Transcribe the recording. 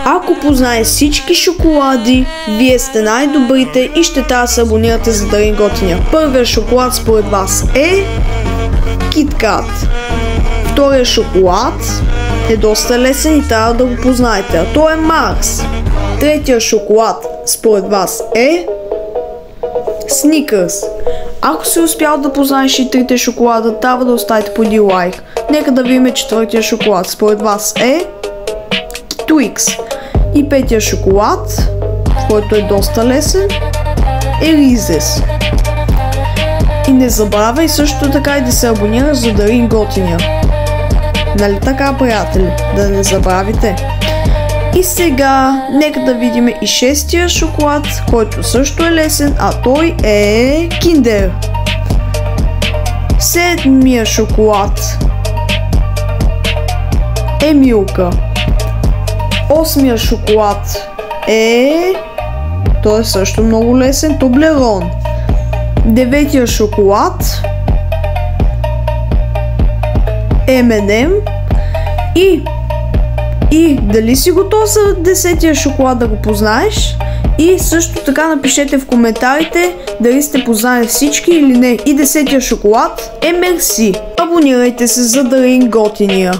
Ако познаете всички шоколади, вие сте най-добрите и ще трябва да се абонирате за Дарин Готиня. Първият шоколад според вас е KitKat. Вторият шоколад е доста лесен и трябва да го познаете, а то е Марс. Третия шоколад според вас е Snickers. Ако си успял да познаеш и трите шоколада, трябва да оставите по един лайк. Нека да видим четвъртия шоколад. Според вас е Twix. И петия шоколад, който е доста лесен, е Reese's. И не забравяй също така и да се абонираш за Дарин Готиня. Нали така, приятели? Да не забравите. И сега, нека да видим и шестия шоколад, който също е лесен, а той е Kinder. Седмия шоколад е Милка. Осмия шоколад е... той е също много лесен, Тоблерон. Деветия шоколад е M&M. И дали си готов за 10-тия шоколад да го познаеш? И също така напишете в коментарите дали сте познали всички или не. И 10-тия шоколад е Мерси. Абонирайте се за Дарин Готиня.